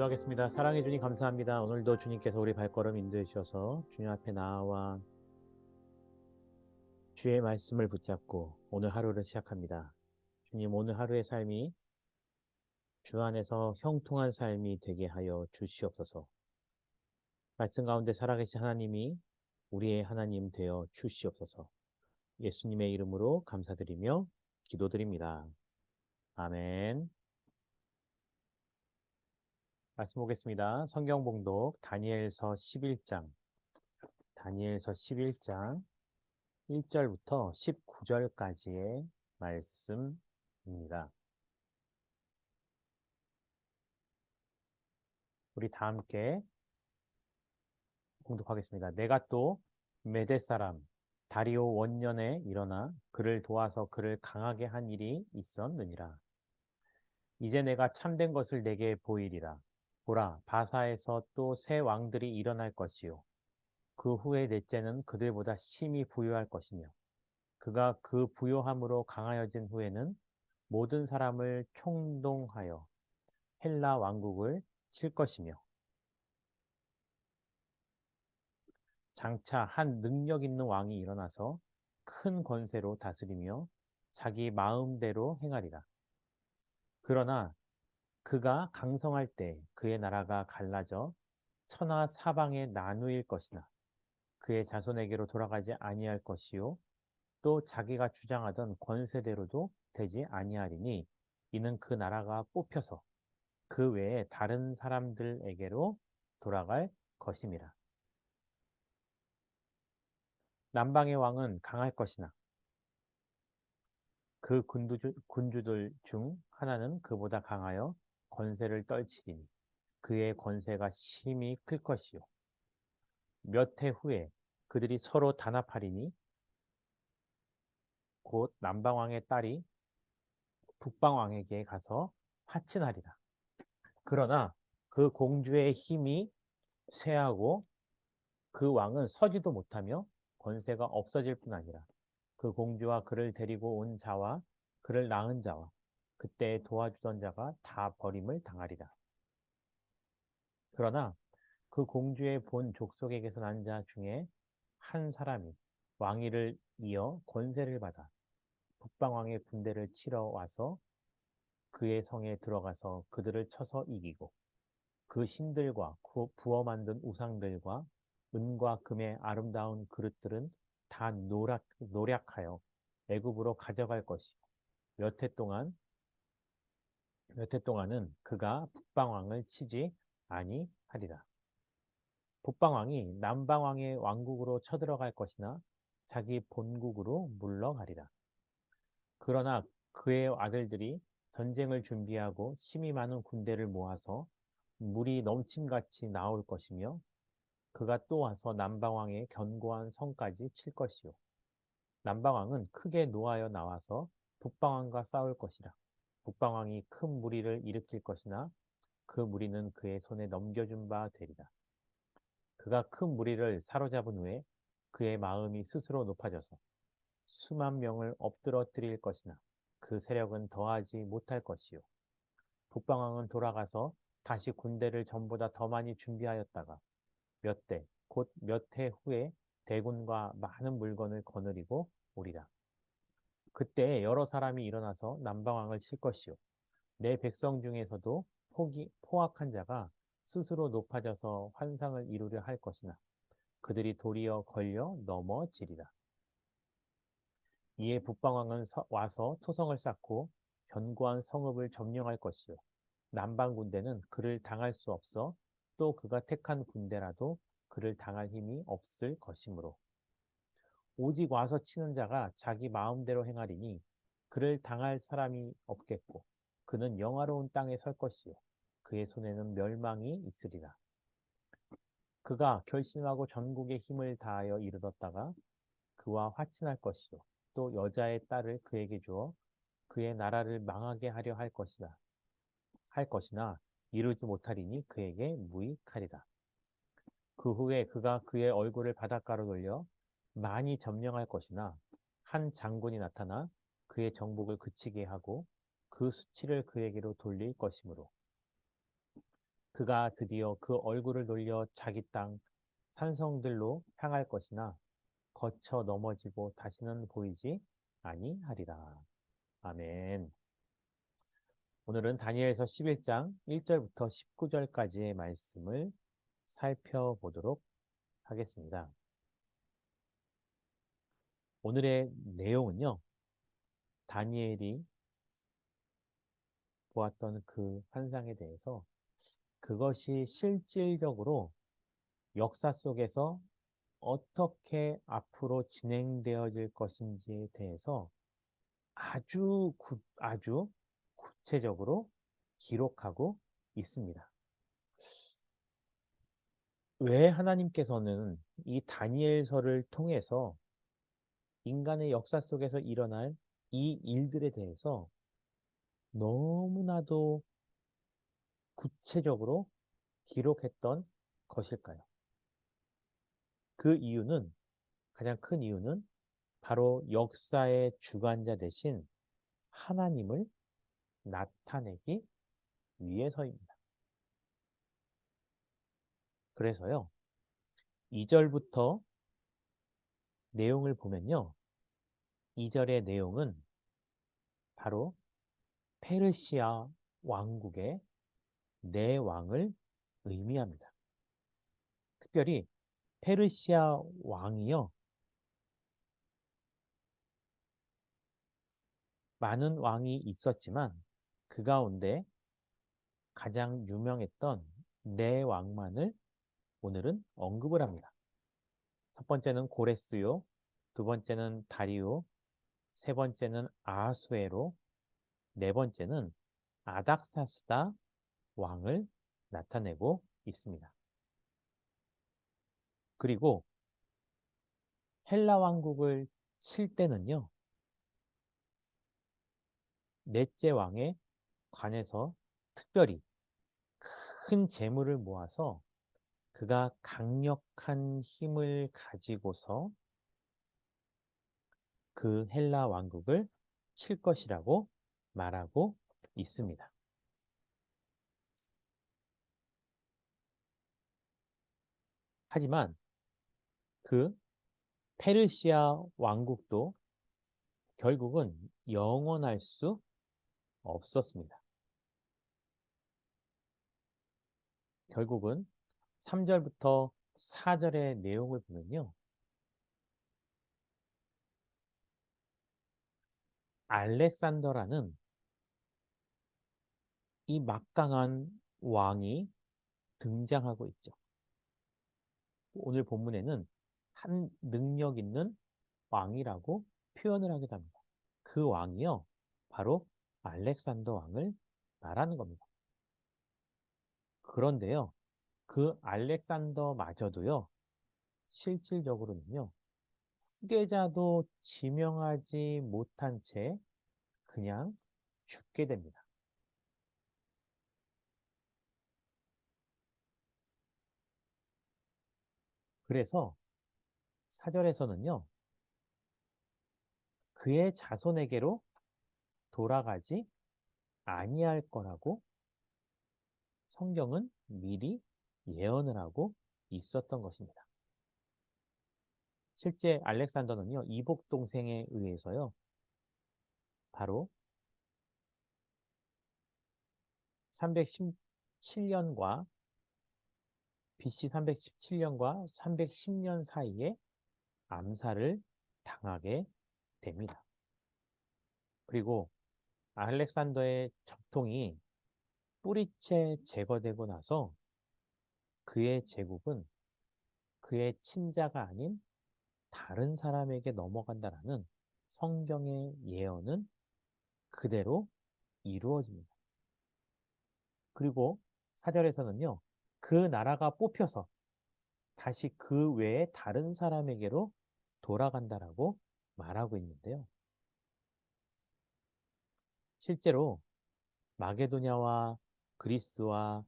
기도하겠습니다. 사랑해 주님 감사합니다. 오늘도 주님께서 우리 발걸음 인도해 주셔서 주님 앞에 나와 주의 말씀을 붙잡고 오늘 하루를 시작합니다. 주님, 오늘 하루의 삶이 주 안에서 형통한 삶이 되게 하여 주시옵소서. 말씀 가운데 살아계신 하나님이 우리의 하나님 되어 주시옵소서. 예수님의 이름으로 감사드리며 기도드립니다. 아멘. 말씀 보겠습니다. 성경 봉독 다니엘서 11장. 다니엘서 11장 1절부터 19절까지의 말씀입니다. 우리 다 함께 공독하겠습니다. 내가 또 메대 사람 다리오 원년에 일어나 그를 도와서 그를 강하게 한 일이 있었느니라. 이제 내가 참된 것을 내게 보이리라. 보라, 바사에서 또 새 왕들이 일어날 것이요. 그 후에 넷째는 그들보다 심히 부유할 것이며 그가 그 부요함으로 강하여진 후에는 모든 사람을 총동하여 헬라 왕국을 칠 것이며 장차 한 능력 있는 왕이 일어나서 큰 권세로 다스리며 자기 마음대로 행하리라. 그러나 그가 강성할 때 그의 나라가 갈라져 천하 사방에 나누일 것이나 그의 자손에게로 돌아가지 아니할 것이요 또 자기가 주장하던 권세대로도 되지 아니하리니 이는 그 나라가 뽑혀서 그 외에 다른 사람들에게로 돌아갈 것임이라. 남방의 왕은 강할 것이나 그 군주들 중 하나는 그보다 강하여 권세를 떨치리니 그의 권세가 심히 클 것이요. 몇 해 후에 그들이 서로 단합하리니 곧 남방왕의 딸이 북방왕에게 가서 화친하리라. 그러나 그 공주의 힘이 쇠하고 그 왕은 서지도 못하며 권세가 없어질 뿐 아니라 그 공주와 그를 데리고 온 자와 그를 낳은 자와 그때 도와주던 자가 다 버림을 당하리라. 그러나 그 공주의 본 족속에게서 난 자 중에 한 사람이 왕위를 이어 권세를 받아 북방왕의 군대를 치러 와서 그의 성에 들어가서 그들을 쳐서 이기고 그 신들과 부어 만든 우상들과 은과 금의 아름다운 그릇들은 다 노략하여 애굽으로 가져갈 것이고 몇 해 동안 몇 해 동안은 그가 북방왕을 치지 아니하리라. 북방왕이 남방왕의 왕국으로 쳐들어갈 것이나 자기 본국으로 물러가리라. 그러나 그의 아들들이 전쟁을 준비하고 심히 많은 군대를 모아서 물이 넘침같이 나올 것이며 그가 또 와서 남방왕의 견고한 성까지 칠 것이요. 남방왕은 크게 노하여 나와서 북방왕과 싸울 것이라. 북방왕이 큰 무리를 일으킬 것이나 그 무리는 그의 손에 넘겨준 바 되리라. 그가 큰 무리를 사로잡은 후에 그의 마음이 스스로 높아져서 수만 명을 엎드러뜨릴 것이나 그 세력은 더하지 못할 것이요. 북방왕은 돌아가서 다시 군대를 전보다 더 많이 준비하였다가 몇 대, 곧 몇 해 후에 대군과 많은 물건을 거느리고 오리라. 그때 여러 사람이 일어나서 남방왕을 칠 것이요. 내 백성 중에서도 포악한 자가 스스로 높아져서 환상을 이루려 할 것이나 그들이 도리어 걸려 넘어지리라. 이에 북방왕은 와서 토성을 쌓고 견고한 성읍을 점령할 것이요. 남방 군대는 그를 당할 수 없어 또 그가 택한 군대라도 그를 당할 힘이 없을 것이므로 오직 와서 치는 자가 자기 마음대로 행하리니 그를 당할 사람이 없겠고 그는 영화로운 땅에 설 것이요 그의 손에는 멸망이 있으리라. 그가 결심하고 전국의 힘을 다하여 이르렀다가 그와 화친할 것이요 또 여자의 딸을 그에게 주어 그의 나라를 망하게 하려 할 것이나 이루지 못하리니 그에게 무익하리라. 그 후에 그가 그의 얼굴을 바닷가로 돌려 많이 점령할 것이나 한 장군이 나타나 그의 정복을 그치게 하고 그 수치를 그에게로 돌릴 것이므로 그가 드디어 그 얼굴을 돌려 자기 땅 산성들로 향할 것이나 거쳐 넘어지고 다시는 보이지 아니하리라. 아멘. 오늘은 다니엘서 11장 1절부터 19절까지의 말씀을 살펴보도록 하겠습니다. 오늘의 내용은요, 다니엘이 보았던 그 환상에 대해서 그것이 실질적으로 역사 속에서 어떻게 앞으로 진행되어질 것인지에 대해서 아주 구체적으로 기록하고 있습니다. 왜 하나님께서는 이 다니엘서를 통해서 인간의 역사 속에서 일어날 이 일들에 대해서 너무나도 구체적으로 기록했던 것일까요? 그 이유는, 가장 큰 이유는 바로 역사의 주관자 대신 하나님을 나타내기 위해서입니다. 그래서요, 2절부터 내용을 보면요, 2절의 내용은 바로 페르시아 왕국의 네 왕을 의미합니다. 특별히 페르시아 왕이요, 많은 왕이 있었지만 그 가운데 가장 유명했던 네 왕만을 오늘은 언급을 합니다. 첫 번째는 고레스요, 두 번째는 다리오, 세 번째는 아하수에로, 네 번째는 아닥사스다 왕을 나타내고 있습니다. 그리고 헬라 왕국을 칠 때는요, 넷째 왕에 관해서 특별히 큰 재물을 모아서 그가 강력한 힘을 가지고서 그 헬라 왕국을 칠 것이라고 말하고 있습니다. 하지만 그 페르시아 왕국도 결국은 영원할 수 없었습니다. 결국은 3절부터 4절의 내용을 보면요, 알렉산더라는 이 막강한 왕이 등장하고 있죠. 오늘 본문에는 한 능력 있는 왕이라고 표현을 하기도 합니다. 그 왕이요, 바로 알렉산더 왕을 말하는 겁니다. 그런데요, 그 알렉산더마저도요, 실질적으로는요, 후계자도 지명하지 못한 채 그냥 죽게 됩니다. 그래서 사절에서는요, 그의 자손에게로 돌아가지 아니할 거라고 성경은 미리 예언을 하고 있었던 것입니다. 실제 알렉산더는요, 이복 동생에 의해서요, 바로 317년과 BC 317년과 310년 사이에 암살을 당하게 됩니다. 그리고 알렉산더의 적통이 뿌리째 제거되고 나서 그의 제국은 그의 친자가 아닌 다른 사람에게 넘어간다라는 성경의 예언은 그대로 이루어집니다. 그리고 사절에서는요, 그 나라가 뽑혀서 다시 그 외에 다른 사람에게로 돌아간다라고 말하고 있는데요. 실제로 마게도냐와 그리스와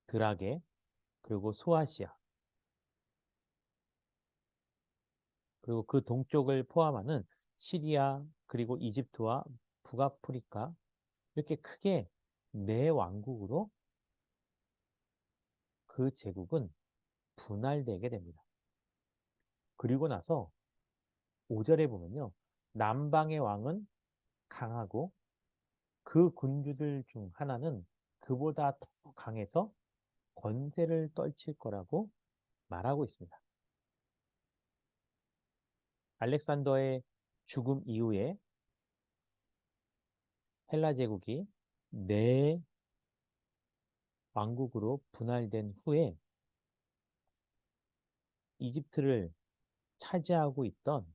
드라게, 그리고 소아시아, 그리고 그 동쪽을 포함하는 시리아, 그리고 이집트와 북아프리카, 이렇게 크게 네 왕국으로 그 제국은 분할되게 됩니다. 그리고 나서 5절에 보면요. 남방의 왕은 강하고 그 군주들 중 하나는 그보다 더 강해서 권세를 떨칠 거라고 말하고 있습니다. 알렉산더의 죽음 이후에 헬라 제국이 네 왕국으로 분할된 후에 이집트를 차지하고 있던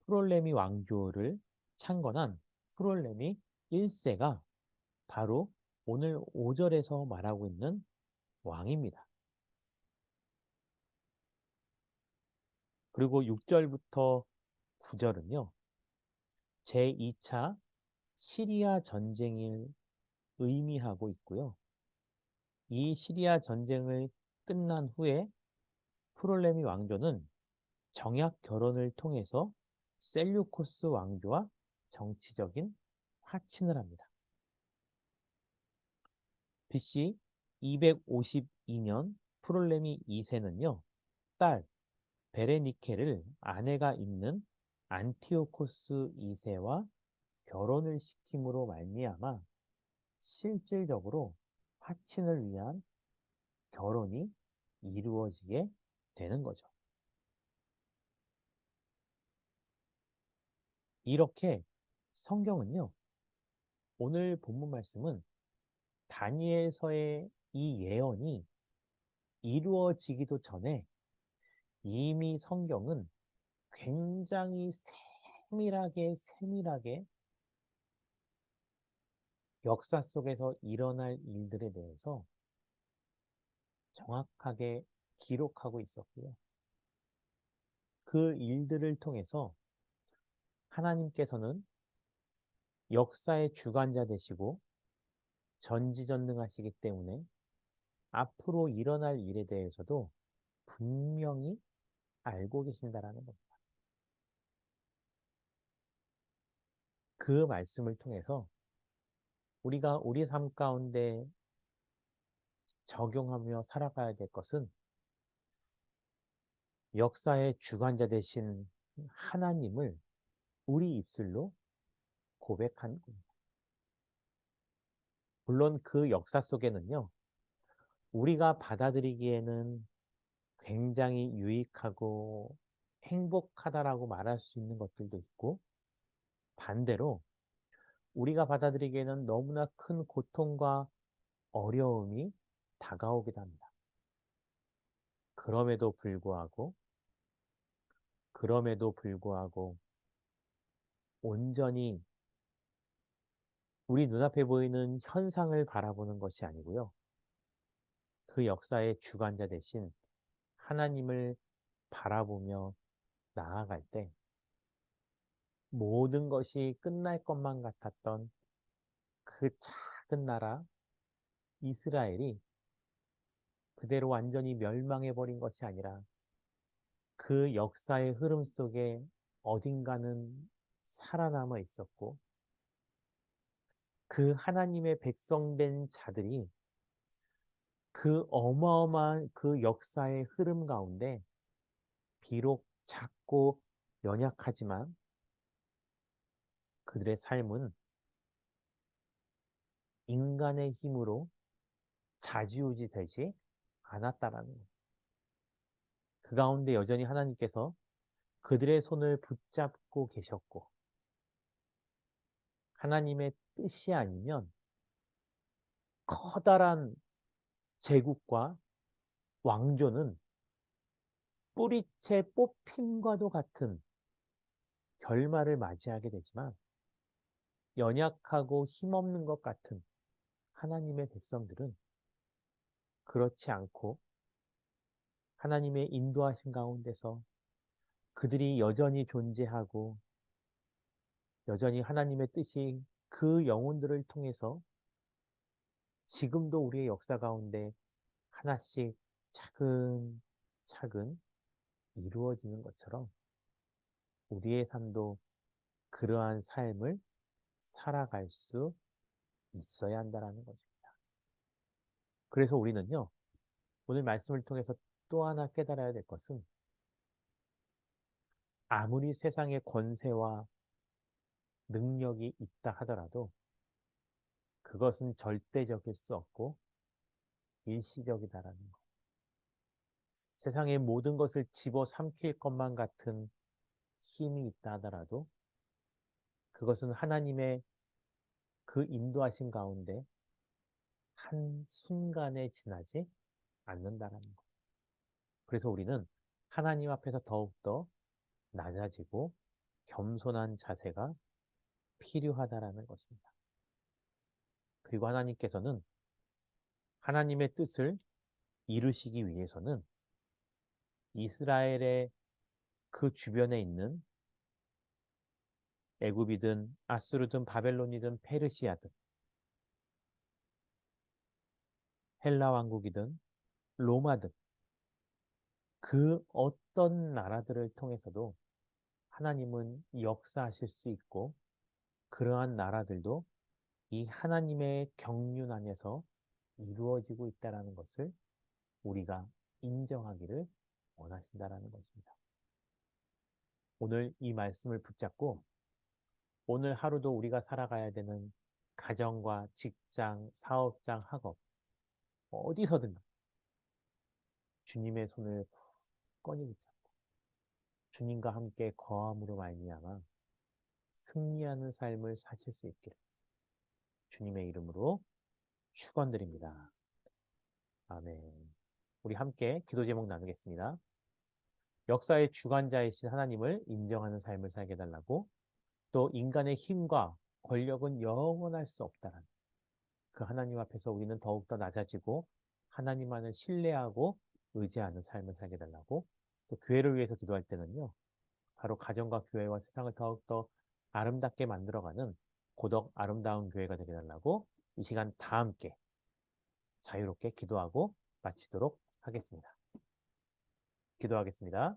프롤레미 왕조를 창건한 프롤레미 1세가 바로 오늘 5절에서 말하고 있는 왕입니다. 그리고 6절부터 9절은요. 제2차 시리아 전쟁을 의미하고 있고요. 이 시리아 전쟁을 끝난 후에 프롤레미 왕조는 정약 결혼을 통해서 셀류코스 왕조와 정치적인 화친을 합니다. BC 252년 프롤레미 2세는요. 딸 베레니케를 아내가 있는 안티오코스 2세와 결혼을 시킴으로 말미암아 실질적으로 화친을 위한 결혼이 이루어지게 되는 거죠. 이렇게 성경은요, 오늘 본문 말씀은 다니엘서의 이 예언이 이루어지기도 전에 이미 성경은 굉장히 세밀하게 역사 속에서 일어날 일들에 대해서 정확하게 기록하고 있었고요. 그 일들을 통해서 하나님께서는 역사의 주관자 되시고 전지전능하시기 때문에 앞으로 일어날 일에 대해서도 분명히 알고 계신다라는 겁니다. 그 말씀을 통해서 우리가 우리 삶 가운데 적용하며 살아가야 될 것은 역사의 주관자 되신 하나님을 우리 입술로 고백하는 겁니다. 물론 그 역사 속에는요, 우리가 받아들이기에는 굉장히 유익하고 행복하다라고 말할 수 있는 것들도 있고, 반대로 우리가 받아들이기에는 너무나 큰 고통과 어려움이 다가오기도 합니다. 그럼에도 불구하고 온전히 우리 눈앞에 보이는 현상을 바라보는 것이 아니고요. 그 역사의 주관자 대신 하나님을 바라보며 나아갈 때 모든 것이 끝날 것만 같았던 그 작은 나라 이스라엘이 그대로 완전히 멸망해버린 것이 아니라 그 역사의 흐름 속에 어딘가는 살아남아 있었고 그 하나님의 백성된 자들이 그 어마어마한 그 역사의 흐름 가운데 비록 작고 연약하지만 그들의 삶은 인간의 힘으로 좌지우지 되지 않았다라는 것. 그 가운데 여전히 하나님께서 그들의 손을 붙잡고 계셨고 하나님의 뜻이 아니면 커다란 제국과 왕조는 뿌리채 뽑힘과도 같은 결말을 맞이하게 되지만 연약하고 힘없는 것 같은 하나님의 백성들은 그렇지 않고 하나님의 인도하신 가운데서 그들이 여전히 존재하고 여전히 하나님의 뜻이 그 영혼들을 통해서 지금도 우리의 역사 가운데 하나씩 차근차근 이루어지는 것처럼 우리의 삶도 그러한 삶을 살아갈 수 있어야 한다는 거죠. 그래서 우리는요, 오늘 말씀을 통해서 또 하나 깨달아야 될 것은 아무리 세상에 권세와 능력이 있다 하더라도 그것은 절대적일 수 없고 일시적이다라는 것. 세상의 모든 것을 집어삼킬 것만 같은 힘이 있다 하더라도 그것은 하나님의 그 인도하신 가운데 한순간에 지나지 않는다라는 것. 그래서 우리는 하나님 앞에서 더욱더 낮아지고 겸손한 자세가 필요하다라는 것입니다. 그리고 하나님께서는 하나님의 뜻을 이루시기 위해서는 이스라엘의 그 주변에 있는 애굽이든 아수르든 바벨론이든 페르시아든 헬라 왕국이든 로마든 그 어떤 나라들을 통해서도 하나님은 역사하실 수 있고 그러한 나라들도 이 하나님의 경륜 안에서 이루어지고 있다는 것을 우리가 인정하기를 원하신다라는 것입니다. 오늘 이 말씀을 붙잡고 오늘 하루도 우리가 살아가야 되는 가정과 직장, 사업장, 학업 어디서든 주님의 손을 굳건히 붙잡고 주님과 함께 거함으로 말미암아 승리하는 삶을 사실 수 있기를 주님의 이름으로 축원드립니다. 아멘. 우리 함께 기도 제목 나누겠습니다. 역사의 주관자이신 하나님을 인정하는 삶을 살게 해달라고 또 인간의 힘과 권력은 영원할 수 없다는 그 하나님 앞에서 우리는 더욱더 낮아지고 하나님만을 신뢰하고 의지하는 삶을 살게 해달라고 또 교회를 위해서 기도할 때는요. 바로 가정과 교회와 세상을 더욱더 아름답게 만들어가는 고덕 아름다운 교회가 되게 해달라고 이 시간 다 함께 자유롭게 기도하고 마치도록 하겠습니다. 기도하겠습니다.